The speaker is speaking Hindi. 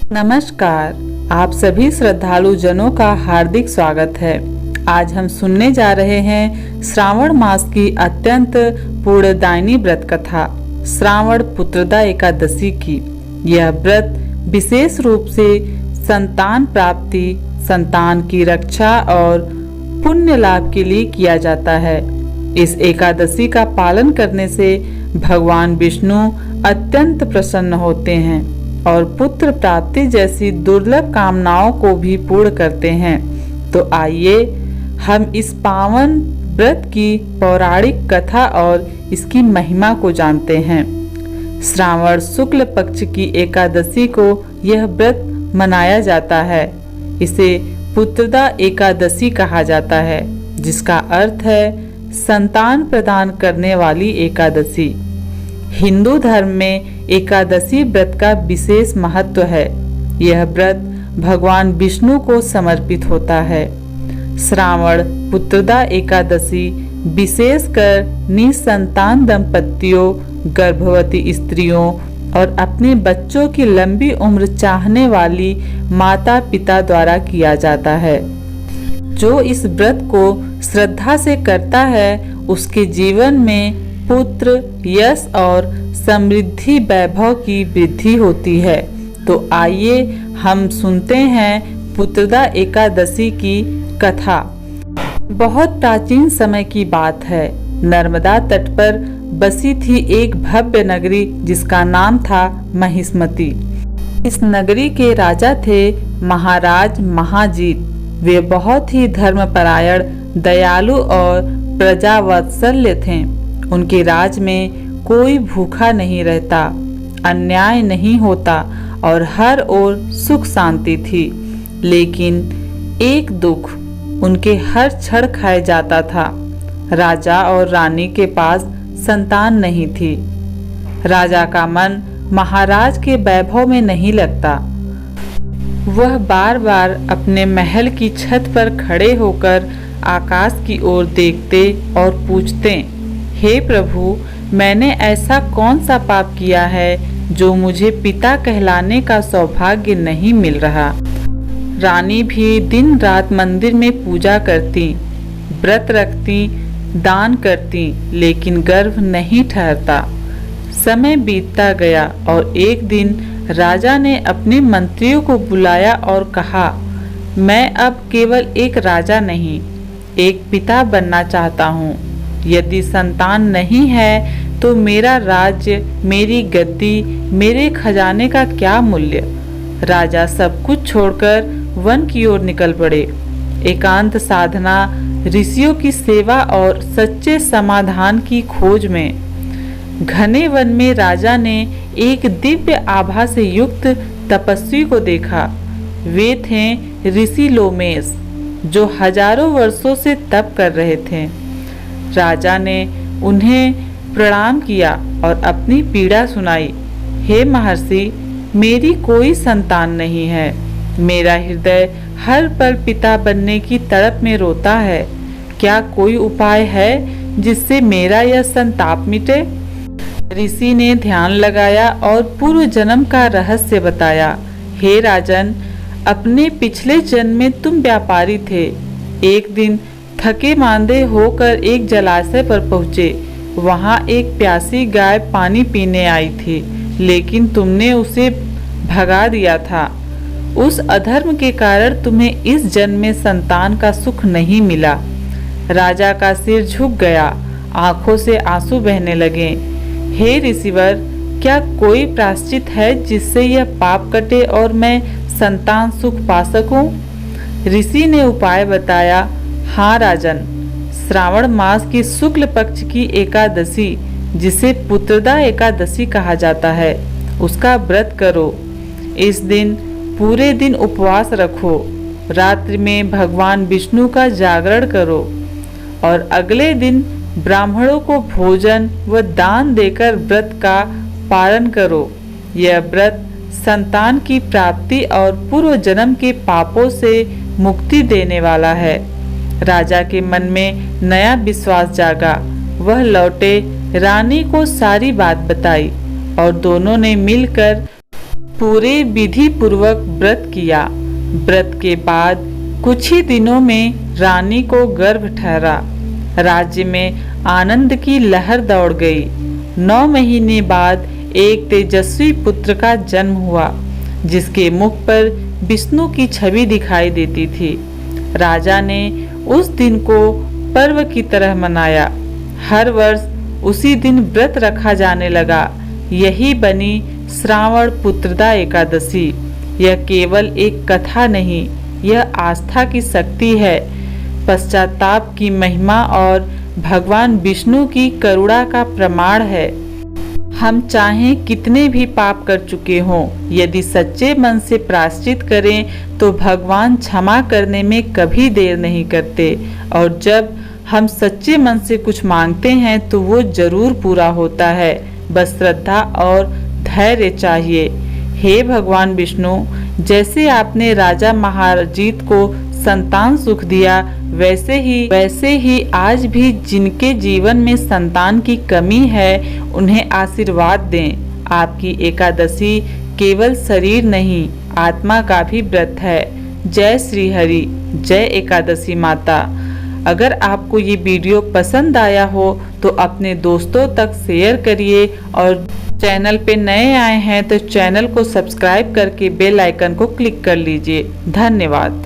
नमस्कार। आप सभी श्रद्धालु जनों का हार्दिक स्वागत है। आज हम सुनने जा रहे हैं श्रावण मास की अत्यंत पुण्यदायिनी व्रत कथा श्रावण पुत्रदा एकादशी की। यह व्रत विशेष रूप से संतान प्राप्ति, संतान की रक्षा और पुण्य लाभ के लिए किया जाता है। इस एकादशी का पालन करने से भगवान विष्णु अत्यंत प्रसन्न होते हैं और पुत्र प्राप्ति जैसी दुर्लभ कामनाओं को भी पूर्ण करते हैं। तो आइए हम इस पावन व्रत की पौराणिक कथा और इसकी महिमा को जानते हैं। श्रावण शुक्ल पक्ष की एकादशी को यह व्रत मनाया जाता है। इसे पुत्रदा एकादशी कहा जाता है, जिसका अर्थ है संतान प्रदान करने वाली एकादशी। हिंदू धर्म में एकादशी व्रत का विशेष महत्व है। यह व्रत भगवान विष्णु को समर्पित होता है। श्रावण पुत्रदा एकादशी विशेषकर निसंतान दंपतियों, गर्भवती स्त्रियों और अपने बच्चों की लंबी उम्र चाहने वाली माता पिता द्वारा किया जाता है। जो इस व्रत को श्रद्धा से करता है उसके जीवन में पुत्र, यश और समृद्धि वैभव की वृद्धि होती है। तो आइए हम सुनते हैं पुत्रदा एकादशी की कथा। बहुत प्राचीन समय की बात है। नर्मदा तट पर बसी थी एक भव्य नगरी जिसका नाम था महिष्मती। इस नगरी के राजा थे महाराज महाजीत। वे बहुत ही धर्मपरायण, दयालु और प्रजावत्सल्य थे। उनके राज में कोई भूखा नहीं रहता, अन्याय नहीं होता और हर ओर सुख शांति थी। लेकिन एक दुख उनके हर क्षण खाए जाता था। राजा और रानी के पास संतान नहीं थी। राजा का मन महाराज के वैभव में नहीं लगता। वह बार बार अपने महल की छत पर खड़े होकर आकाश की ओर देखते और पूछते, हे प्रभु, मैंने ऐसा कौन सा पाप किया है जो मुझे पिता कहलाने का सौभाग्य नहीं मिल रहा। रानी भी दिन रात मंदिर में पूजा करती, व्रत रखती, दान करती, लेकिन गर्भ नहीं ठहरता। समय बीतता गया और एक दिन राजा ने अपने मंत्रियों को बुलाया और कहा, मैं अब केवल एक राजा नहीं, एक पिता बनना चाहता हूँ। यदि संतान नहीं है तो मेरा राज्य, मेरी गद्दी, मेरे खजाने का क्या मूल्य। राजा सब कुछ छोड़कर वन की ओर निकल पड़े। एकांत साधना, ऋषियों की सेवा और सच्चे समाधान की खोज में। घने वन में राजा ने एक दिव्य आभा से युक्त तपस्वी को देखा। वे थे ऋषि लोमेश, जो हजारों वर्षों से तप कर रहे थे। राजा ने उन्हें प्रणाम किया और अपनी पीड़ा सुनाई। हे महर्षि, मेरी कोई संतान नहीं है। मेरा हृदय हर पल पिता बनने की तड़प में रोता है। क्या कोई उपाय है जिससे मेरा यह संताप मिटे? ऋषि ने ध्यान लगाया और पूर्व जन्म का रहस्य बताया। हे राजन, अपने पिछले जन्म में तुम व्यापारी थे। एक दिन थके मांदे होकर एक जलाशय पर पहुँचे। वहाँ एक प्यासी गाय पानी पीने आई थी, लेकिन तुमने उसे भगा दिया था। उस अधर्म के कारण तुम्हें इस जन्म में संतान का सुख नहीं मिला। राजा का सिर झुक गया, आंखों से आंसू बहने लगे। हे ऋषिवर, क्या कोई प्रायश्चित है जिससे यह पाप कटे और मैं संतान सुख पा सकूं? ऋषि ने उपाय बताया। हाँ राजन, श्रावण मास की शुक्ल पक्ष की एकादशी, जिसे पुत्रदा एकादशी कहा जाता है, उसका व्रत करो। इस दिन पूरे दिन उपवास रखो। रात्रि में भगवान विष्णु का जागरण करो और अगले दिन ब्राह्मणों को भोजन व दान देकर व्रत का पालन करो। यह व्रत संतान की प्राप्ति और पूर्व जन्म के पापों से मुक्ति देने वाला है। राजा के मन में नया विश्वास जागा। वह लौटे, रानी को सारी बात बताई और दोनों ने मिलकर पूरे विधि पूर्वक व्रत किया। व्रत के बाद कुछ ही दिनों में रानी को गर्भ ठहरा। राज्य में आनंद की लहर दौड़ गई। 9 महीने बाद एक तेजस्वी पुत्र का जन्म हुआ, जिसके मुख पर विष्णु की छवि दिखाई देती थी। राजा ने उस दिन को पर्व की तरह मनाया। हर वर्ष उसी दिन व्रत रखा जाने लगा। यही बनी श्रावण पुत्रदा एकादशी। यह केवल एक कथा नहीं, यह आस्था की शक्ति है, पश्चाताप की महिमा और भगवान विष्णु की करुणा का प्रमाण है। हम चाहें कितने भी पाप कर चुके हों, यदि सच्चे मन से प्रायश्चित करें तो भगवान क्षमा करने में कभी देर नहीं करते। और जब हम सच्चे मन से कुछ मांगते हैं तो वो जरूर पूरा होता है। बस श्रद्धा और धैर्य चाहिए। हे भगवान विष्णु, जैसे आपने राजा महाजीत को संतान सुख दिया, वैसे ही आज भी जिनके जीवन में संतान की कमी है, उन्हें आशीर्वाद दें। आपकी एकादशी केवल शरीर नहीं, आत्मा का भी व्रत है। जय श्री हरि, जय एकादशी माता। अगर आपको ये वीडियो पसंद आया हो तो अपने दोस्तों तक शेयर करिए, और चैनल पे नए आए हैं तो चैनल को सब्सक्राइब करके बेल आइकन को क्लिक कर लीजिए। धन्यवाद।